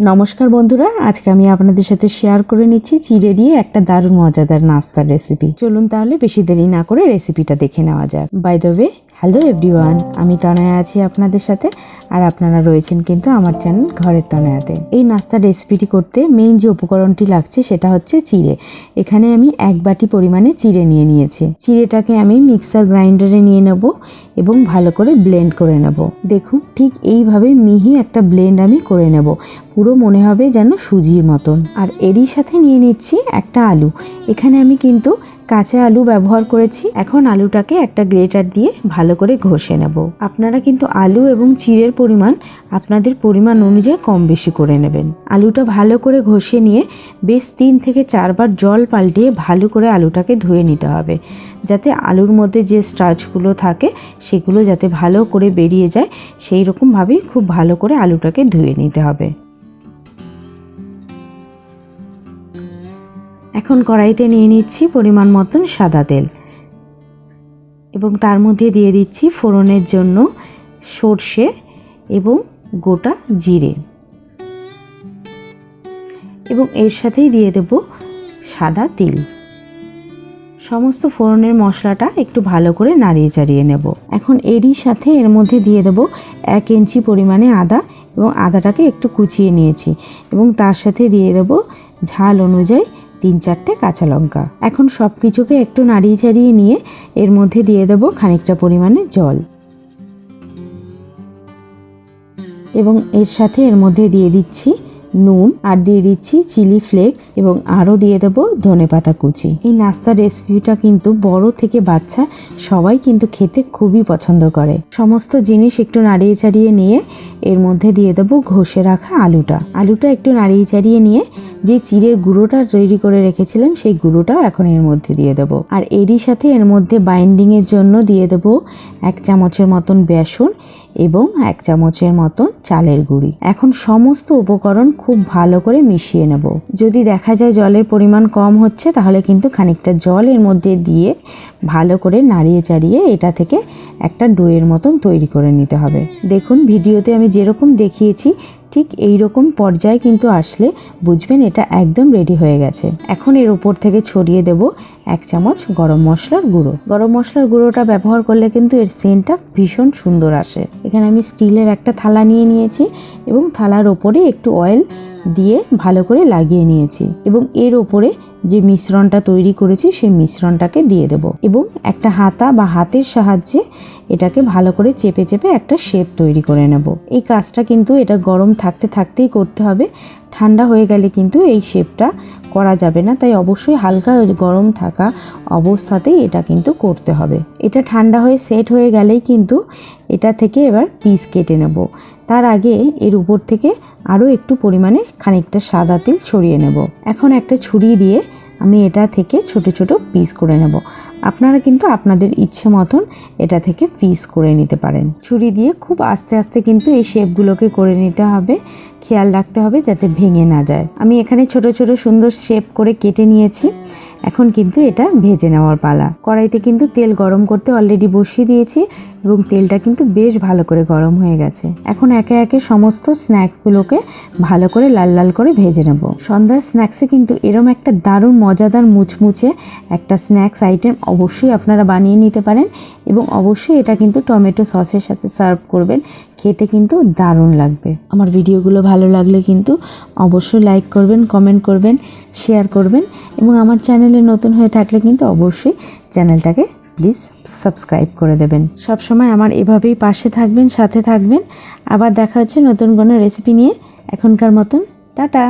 নমস্কার বন্ধুরা, আজকে আমি আপনাদের সাথে শেয়ার করে নিচ্ছি চিড়ে দিয়ে একটা দারুণ মজাদার নাস্তার রেসিপি। চলুন তাহলে বেশি দেরি না করে রেসিপিটা দেখে নেওয়া যাক। By the way, hello everyone, আমি তনয়া আছি আপনাদের সাথে, আর আপনারা রয়েছেন কিন্তু আমার চ্যানেল ঘরের তনয়াতে। এই নাস্তার রেসিপিটি করতে মেইন যে উপকরণটি লাগছে সেটা হচ্ছে চিড়ে। এখানে আমি 1 বাটি পরিমাণে চিড়ে নিয়ে নিয়েছি। চিড়েটাকে আমি মিক্সার গ্রাইন্ডারে নিয়ে নেব এবং ভালো করে ব্লেন্ড করে নেব। দেখুন, ঠিক এইভাবে মিহি একটা ব্লেন্ড আমি করে নেব, পুরো মনে হবে যেন সুজির মতন। আর এরই সাথে নিয়ে নিচ্ছি একটা আলু। এখানে আমি কিন্তু কাঁচা আলু ব্যবহার করেছি। এখন আলুটাকে একটা গ্রেটার দিয়ে ভালো করে ঘষে নেব। আপনারা কিন্তু আলু এবং চিড়ের পরিমাণ আপনাদের পরিমাণ অনুযায়ী কম বেশি করে নেবেন। আলুটা ভালো করে ঘষে নিয়ে বেশ 3 থেকে 4 বার জল পাল্টিয়ে ভালো করে আলুটাকে ধুয়ে নিতে হবে, যাতে আলুর মধ্যে যে স্টার্চগুলো থাকে সেগুলো যাতে ভালো করে বেরিয়ে যায়। সেই রকমভাবেই খুব ভালো করে আলুটাকে ধুয়ে নিতে হবে। এখন কড়াইতে নিয়ে নিচ্ছি পরিমাণ মতন সাদা তেল এবং তার মধ্যে দিয়ে দিচ্ছি ফোড়নের জন্য সর্ষে এবং গোটা জিরে, এবং এর সাথেই দিয়ে দেব সাদা তিল। সমস্ত ফোড়নের মশলাটা একটু ভালো করে নাড়িয়ে চাড়িয়ে নেব। এখন এরই সাথে এর মধ্যে দিয়ে দেব 1 ইঞ্চি পরিমাণে আদা, এবং আদাটাকে একটু কুচিয়ে নিয়েছি, এবং তার সাথে দিয়ে দেব ঝাল অনুযায়ী 3-4টে কাঁচা লঙ্কা। এখন সব কিছুকে একটু নাড়িয়ে চাড়িয়ে নিয়ে এর মধ্যে দিয়ে দেব খানিকটা পরিমাণে জল, এবং এর সাথে এর মধ্যে দিয়ে দিচ্ছি নুন, আর দিয়ে দিচ্ছি চিলি ফ্লেক্স, এবং আরও দিয়ে দেব ধনেপাতা কুচি। এই নাস্তার রেসিপিটা কিন্তু বড় থেকে বাচ্চা সবাই কিন্তু খেতে খুবই পছন্দ করে। সমস্ত জিনিস একটু নাড়িয়ে চাড়িয়ে নিয়ে এর মধ্যে দিয়ে দেব ঘষে রাখা আলুটা একটু নাড়িয়ে চাড়িয়ে নিয়ে যে চিড়ের গুঁড়োটা তৈরি করে রেখেছিলাম সেই গুঁড়োটাও এখন এর মধ্যে দিয়ে দেব। আর এরই সাথে এর মধ্যে বাইন্ডিংয়ের জন্য দিয়ে দেব 1 চামচের মতন বেসন এবং 1 চামচের মতন চালের গুঁড়ি। এখন সমস্ত উপকরণ খুব ভালো করে মিশিয়ে নেব। যদি দেখা যায় জলের পরিমাণ কম হচ্ছে, তাহলে কিন্তু খানিকটা জল এর মধ্যে দিয়ে ভালো করে নাড়িয়ে চাড়িয়ে এটা থেকে একটা ডোয়ের মতন তৈরি করে নিতে হবে। দেখুন, ভিডিওতে আমি যেরকম দেখিয়েছি ঠিক এই রকম পর্যায়ে কিন্তু আসলে বুঝবেন এটা একদম রেডি হয়ে গেছে। এখন এর উপর থেকে ছড়িয়ে দেব 1 চামচ গরম মশলার গুঁড়ো। গরম মশলার গুঁড়োটা ব্যবহার করলে কিন্তু এর সেন্টটা ভীষণ সুন্দর আসে। এখানে আমি স্টিলের একটা থালা নিয়ে নিয়েছি, এবং থালার ওপরে একটু অয়েল দিয়ে ভালো করে লাগিয়ে নিয়েছি, এবং এর ওপরে যে মিশ্রণটা তৈরি করেছি সেই মিশ্রণটাকে দিয়ে দেব, এবং একটা হাতা বা হাতের সাহায্যে এটাকে ভালো করে চেপে চেপে একটা শেপ তৈরি করে নেব। এই কাজটা কিন্তু এটা গরম থাকতে থাকতেই করতে হবে। ঠান্ডা হয়ে গেলে কিন্তু এই শেপটা করা যাবে না, তাই অবশ্যই হালকা গরম থাকা অবস্থাতেই এটা কিন্তু করতে হবে। এটা ঠান্ডা হয়ে সেট হয়ে গেলেই কিন্তু এটা থেকে এবার পিস কেটে নেব। তার আগে এর উপর থেকে আরও একটু পরিমাণে খানিকটা সাদা তেল ছড়িয়ে নেব। এখন একটা ছুরি দিয়ে আমি এটা থেকে ছোট ছোট পিস করে নেব। আপনারা কিন্তু আপনাদের ইচ্ছে মতন এটা থেকে পিস করে নিতে পারেন। ছুরি দিয়ে খুব আস্তে আস্তে কিন্তু এই শেপগুলোকে করে নিতে হবে। খেয়াল রাখতে হবে যাতে ভেঙে না যায়। আমি এখানে ছোট ছোট সুন্দর শেপ করে কেটে নিয়েছি। এখন কিন্তু এটা ভেজে নেওয়ার পালা। কড়াইতে কিন্তু তেল গরম করতে অলরেডি বসিয়ে দিয়েছি, এবং তেলটা কিন্তু বেশ ভালো করে গরম হয়ে গেছে। এখন একে একে সমস্ত স্ন্যাক্সগুলোকে ভালো করে লাল লাল করে ভেজে নেব। সন্ধ্যার স্ন্যাক্সে কিন্তু এরম একটা দারুণ মজাদার মুচমুচে একটা স্ন্যাক্স আইটেম অবশ্যই আপনারা বানিয়ে নিতে পারেন, এবং অবশ্যই এটা কিন্তু টমেটো সসের সাথে সার্ভ করবেন। খেতে কিন্তু দারুণ লাগবে। আমার ভিডিওগুলো ভালো লাগলে কিন্তু অবশ্যই লাইক করবেন, কমেন্ট করবেন, শেয়ার করবেন, এবং আমার চ্যানেলে নতুন হয়ে থাকলে কিন্তু অবশ্যই চ্যানেলটাকে প্লিজ সাবস্ক্রাইব করে দেবেন। সবসময় আমার এভাবেই পাশে থাকবেন, সাথে থাকবেন। আবার দেখা হচ্ছে নতুন কোনো রেসিপি নিয়ে। এখনকার মতন টাটা।